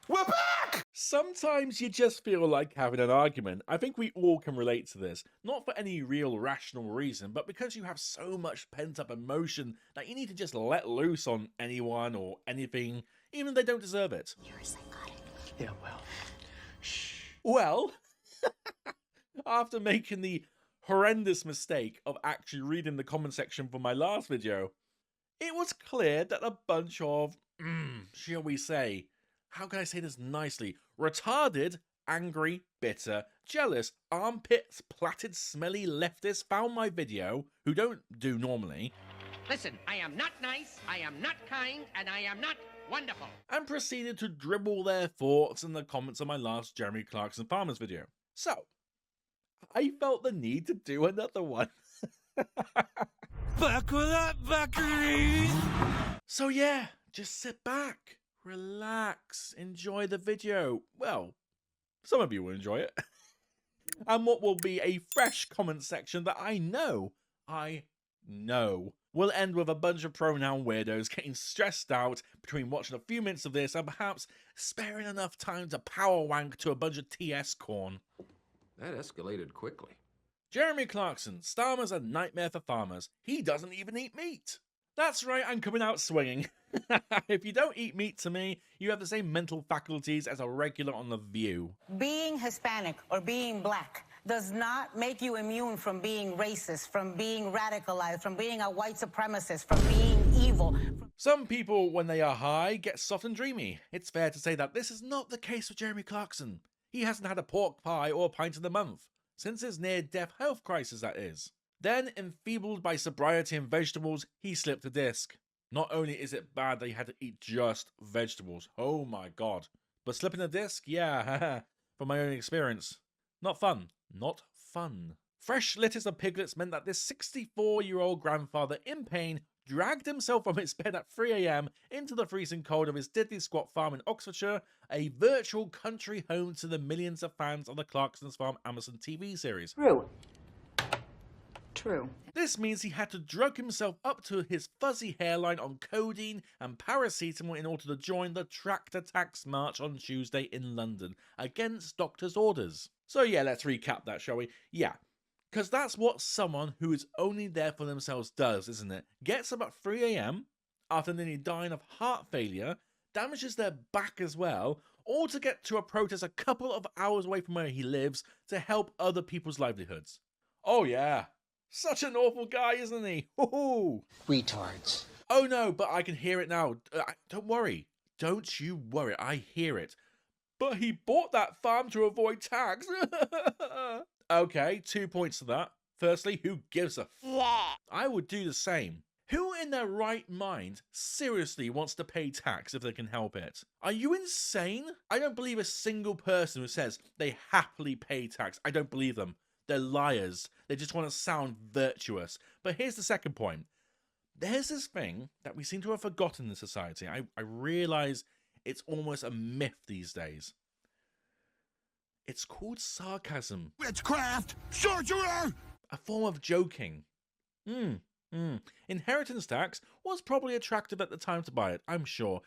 We're back! Sometimes you just feel like having an argument. I think we all can relate to this. Not for any real rational reason, but because you have so much pent-up emotion that you need to just let loose on anyone or anything, even if they don't deserve it. You're a psychotic. Yeah, well, shh. Well, after making the horrendous mistake of actually reading the comment section for my last video, it was clear that a bunch of, shall we say, how can I say this nicely? Retarded, angry, bitter, jealous, armpits, plaited, smelly leftists found my video, who don't do normally. Listen, I am not nice, I am not kind, and I am not wonderful. And proceeded to dribble their thoughts in the comments on my last Jeremy Clarkson Farmers video. So, I felt the need to do another one. Back with that Buckaroo! So yeah, just sit back, relax, enjoy the video. Well, some of you will enjoy it. And what will be a fresh comment section that I know will end with a bunch of pronoun weirdos getting stressed out between watching a few minutes of this and perhaps sparing enough time to power wank to a bunch of TS corn. That escalated quickly. Jeremy Clarkson, Starmer's a nightmare for farmers. He doesn't even eat meat. That's right, I'm coming out swinging. If you don't eat meat to me, you have the same mental faculties as a regular on The View. Being Hispanic or being black does not make you immune from being racist, from being radicalized, from being a white supremacist, from being evil. Some people, when they are high, get soft and dreamy. It's fair to say that this is not the case with Jeremy Clarkson. He hasn't had a pork pie or a pint in a month. Since his near-death health crisis, that is. Then, enfeebled by sobriety and vegetables, he slipped a disc. Not only is it bad that he had to eat just vegetables, oh my god. But slipping a disc? Yeah, from my own experience. Not fun. Not fun. Fresh litters of piglets meant that this 64-year-old grandfather in pain dragged himself from his bed at 3 AM into the freezing cold of his diddly squat farm in Oxfordshire, a virtual country home to the millions of fans of the Clarkson's Farm Amazon TV series. True. This means he had to drug himself up to his fuzzy hairline on codeine and paracetamol in order to join the tractor tax march on Tuesday in London, against doctors' orders. So yeah, let's recap that, shall we? Yeah. Because that's what someone who is only there for themselves does, isn't it? Gets up at 3 AM, after nearly dying of heart failure, damages their back as well, all to get to a protest a couple of hours away from where he lives to help other people's livelihoods. Oh yeah, such an awful guy, isn't he? Woohoo! Retards. Oh no, but I can hear it now. Don't worry. Don't you worry, I hear it. But he bought that farm to avoid tax. Okay, 2 points to that. Firstly, who gives a I would do the same. Who in their right mind seriously wants to pay tax if they can help it? Are you insane? I don't believe a single person who says they happily pay tax. I don't believe them. They're liars. They just want to sound virtuous. But here's the second point. There's this thing that we seem to have forgotten in society. I realise it's almost a myth these days. It's called sarcasm. Witchcraft! Sorcerer! A form of joking. Inheritance tax was probably attractive at the time to buy it, I'm sure.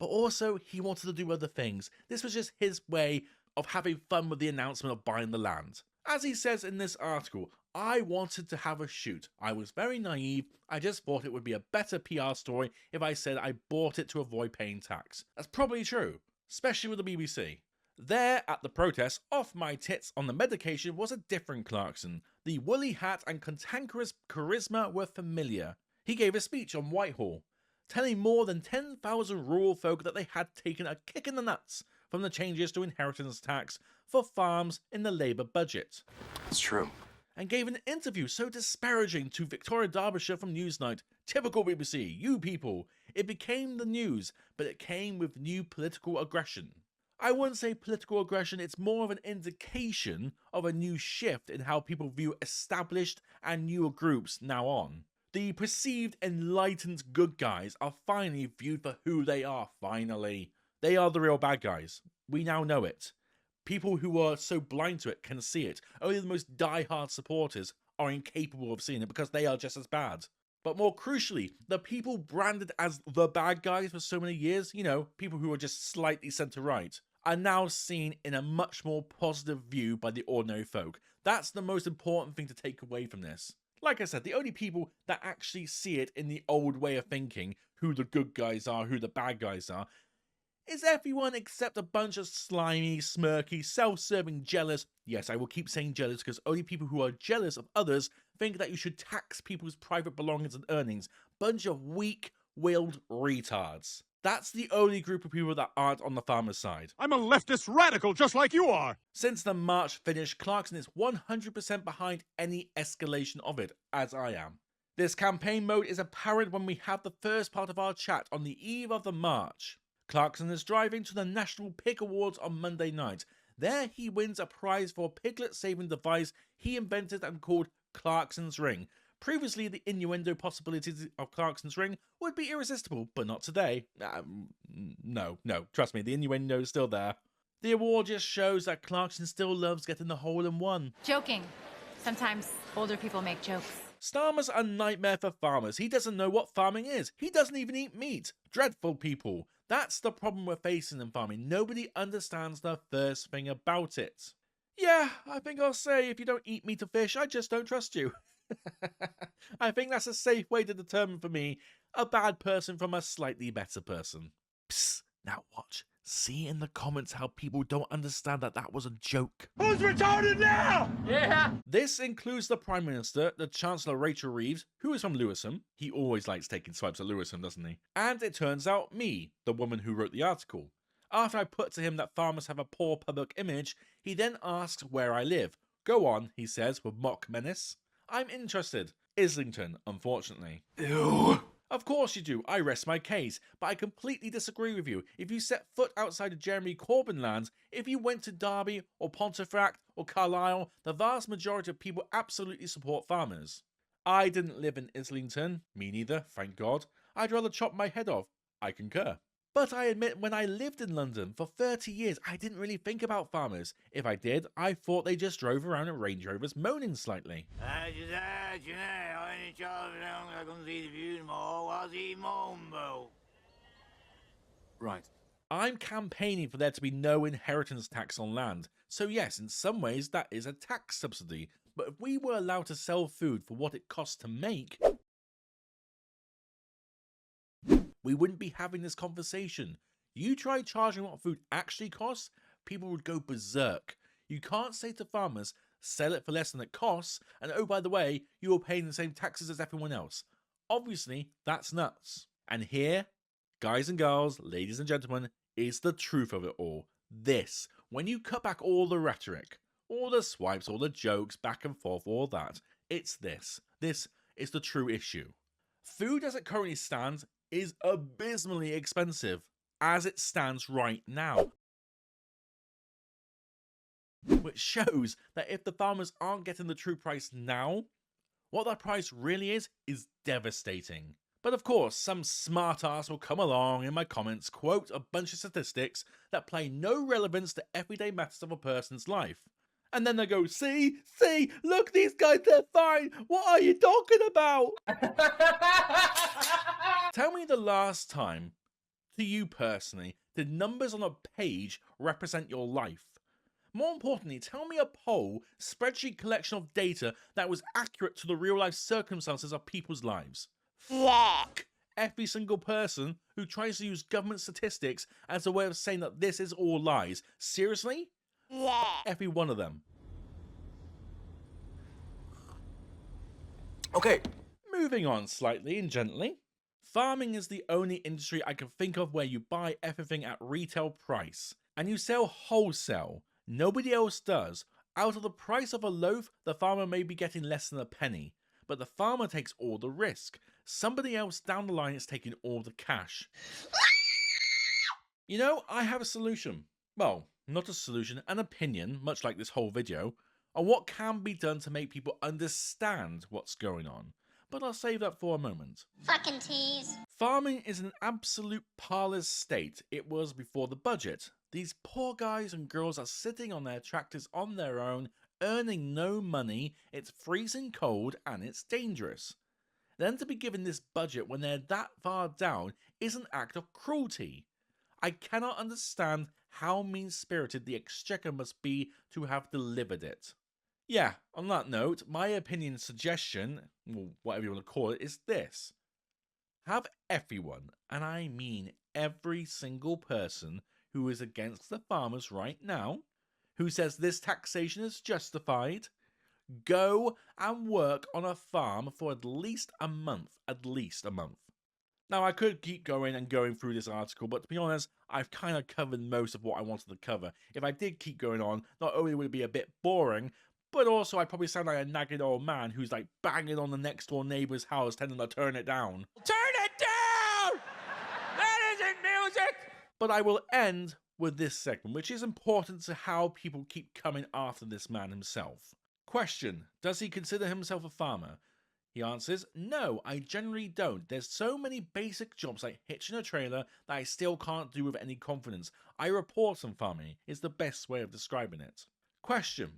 But also, he wanted to do other things. This was just his way of having fun with the announcement of buying the land. As he says in this article, I wanted to have a shoot. I was very naive. I just thought it would be a better PR story if I said I bought it to avoid paying tax. That's probably true, especially with the BBC. There, at the protest, off my tits on the medication was a different Clarkson. The woolly hat and cantankerous charisma were familiar. He gave a speech on Whitehall, telling more than 10,000 rural folk that they had taken a kick in the nuts from the changes to inheritance tax for farms in the Labour budget. It's true. And gave an interview so disparaging to Victoria Derbyshire from Newsnight. Typical BBC, you people. It became the news, but it came with new political aggression. I wouldn't say political aggression, it's more of an indication of a new shift in how people view established and newer groups now on. The perceived enlightened good guys are finally viewed for who they are, finally. They are the real bad guys. We now know it. People who are so blind to it can see it. Only the most die-hard supporters are incapable of seeing it because they are just as bad. But more crucially, the people branded as the bad guys for so many years, you know, people who are just slightly centre-right, are now seen in a much more positive view by the ordinary folk. That's the most important thing to take away from this. Like I said, the only people that actually see it in the old way of thinking, who the good guys are, who the bad guys are, is everyone except a bunch of slimy, smirky, self-serving, jealous, yes, I will keep saying jealous because only people who are jealous of others think that you should tax people's private belongings and earnings. Bunch of weak-willed retards. That's the only group of people that aren't on the farmer's side. I'm a leftist radical just like you are. Since the march finished, Clarkson is 100% behind any escalation of it, as I am. This campaign mode is apparent when we have the first part of our chat on the eve of the march. Clarkson is driving to the National Pig Awards on Monday night. There he wins a prize for a piglet-saving device he invented and called Clarkson's Ring. Previously, the innuendo possibilities of Clarkson's Ring would be irresistible, but not today. No, trust me, the innuendo is still there. The award just shows that Clarkson still loves getting the hole-in-one. Joking. Sometimes older people make jokes. Starmer's a nightmare for farmers. He doesn't know what farming is. He doesn't even eat meat. Dreadful people. That's the problem we're facing in farming. Nobody understands the first thing about it. Yeah, I think I'll say if you don't eat meat or fish, I just don't trust you. I think that's a safe way to determine for me a bad person from a slightly better person. Psst, now watch. See in the comments how people don't understand that that was a joke. Who's retarded now? Yeah. This includes the Prime Minister, the Chancellor Rachel Reeves, who is from Lewisham. He always likes taking swipes at Lewisham, doesn't he? And it turns out me, the woman who wrote the article. After I put to him that farmers have a poor public image, he then asks where I live. Go on, he says with mock menace. I'm interested. Islington, unfortunately. Ew. Of course you do, I rest my case, but I completely disagree with you. If you set foot outside of Jeremy Corbyn lands, if you went to Derby or Pontefract or Carlisle, the vast majority of people absolutely support farmers. I didn't live in Islington, me neither, thank God. I'd rather chop my head off, I concur. But I admit when I lived in London for 30 years, I didn't really think about farmers. If I did, I thought they just drove around in Range Rovers moaning slightly. Right. I'm campaigning for there to be no inheritance tax on land. So yes, in some ways that is a tax subsidy. But if we were allowed to sell food for what it costs to make, we wouldn't be having this conversation. You try charging what food actually costs, people would go berserk. You can't say to farmers, sell it for less than it costs, and oh by the way, you are paying the same taxes as everyone else. Obviously, that's nuts. And here, guys and girls, ladies and gentlemen, is the truth of it all. This, when you cut back all the rhetoric, all the swipes, all the jokes, back and forth, all that, it's this. This is the true issue. Food as it currently stands is abysmally expensive, as it stands right now. Which shows that if the farmers aren't getting the true price now, what that price really is devastating. But of course, some smartass will come along in my comments, quote a bunch of statistics that play no relevance to everyday matters of a person's life. And then they go, see, look, these guys, they're fine. What are you talking about? Tell me the last time, to you personally, did numbers on a page represent your life? More importantly, tell me a poll, spreadsheet collection of data that was accurate to the real life circumstances of people's lives. Fuck every single person who tries to use government statistics as a way of saying that this is all lies. Seriously? Every one of them. Okay. Moving on slightly and gently. Farming is the only industry I can think of where you buy everything at retail price. And you sell wholesale. Nobody else does. Out of the price of a loaf, the farmer may be getting less than a penny. But the farmer takes all the risk. Somebody else down the line is taking all the cash. You know, I have a solution. Well, not a solution, an opinion, much like this whole video, on what can be done to make people understand what's going on. But I'll save that for a moment. Fucking tease. Farming is an absolute parlous state it was before the budget. These poor guys and girls are sitting on their tractors on their own, earning no money, it's freezing cold and it's dangerous. then to be given this budget when they're that far down is an act of cruelty. I cannot understand how mean-spirited the Exchequer must be to have delivered it. Yeah, on that note, my opinion suggestion, or whatever you want to call it, is this. Have everyone, and I mean every single person who is against the farmers right now, who says this taxation is justified, go and work on a farm for at least a month. Now, I could keep going and going through this article, but to be honest, I've kind of covered most of what I wanted to cover. If I did keep going on, not only would it be a bit boring, but also I'd probably sound like a nagging old man who's like banging on the next door neighbor's house telling them to turn it down. Turn it down! That isn't music! But I will end with this segment, which is important to how people keep coming after this man himself. Question: does he consider himself a farmer? He answers, no, I generally don't. There's so many basic jobs like hitching a trailer that I still can't do with any confidence. I report on farming is the best way of describing it. Question: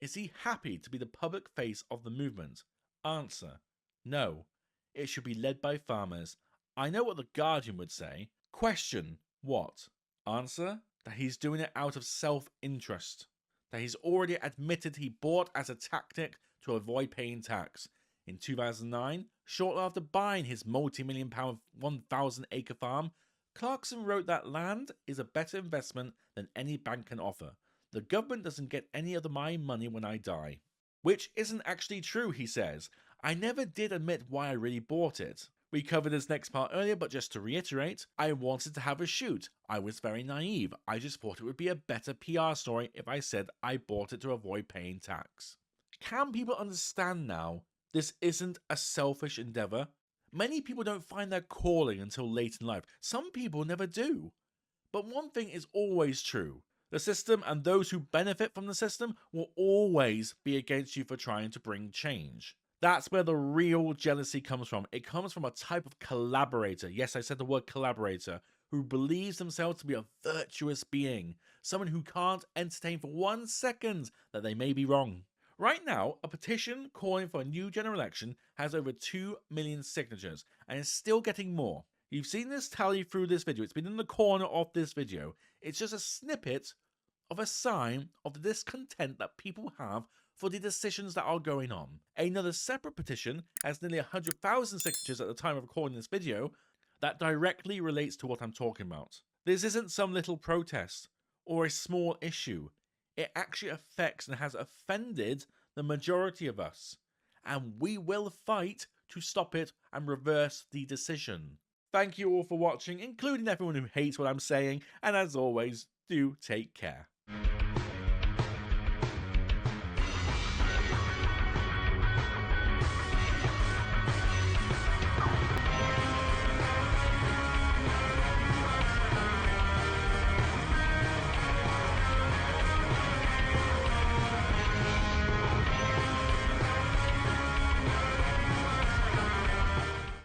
is he happy to be the public face of the movement? Answer: no. It should be led by farmers. I know what the Guardian would say. Question: what? Answer: that he's doing it out of self-interest. That he's already admitted he bought as a tactic to avoid paying tax. In 2009, shortly after buying his multi-million-pound 1,000-acre farm, Clarkson wrote that land is a better investment than any bank can offer. The government doesn't get any of my money when I die. Which isn't actually true, he says. I never did admit why I really bought it. We covered this next part earlier, but just to reiterate, I wanted to have a shoot. I was very naive. I just thought it would be a better PR story if I said I bought it to avoid paying tax. Can people understand now this isn't a selfish endeavor? Many people don't find their calling until late in life. Some people never do. But one thing is always true. The system and those who benefit from the system will always be against you for trying to bring change. That's where the real jealousy comes from. It comes from a type of collaborator. Yes, I said the word collaborator, who believes themselves to be a virtuous being. Someone who can't entertain for 1 second that they may be wrong. Right now, a petition calling for a new general election has over 2 million signatures and is still getting more. You've seen this tally through this video. It's been in the corner of this video. It's just a snippet of a sign of the discontent that people have for the decisions that are going on. Another separate petition has nearly 100,000 signatures at the time of recording this video that directly relates to what I'm talking about. This isn't some little protest or a small issue. It actually affects and has offended the majority of us, and we will fight to stop it and reverse the decision. Thank you all for watching, including everyone who hates what I'm saying, and as always, do take care.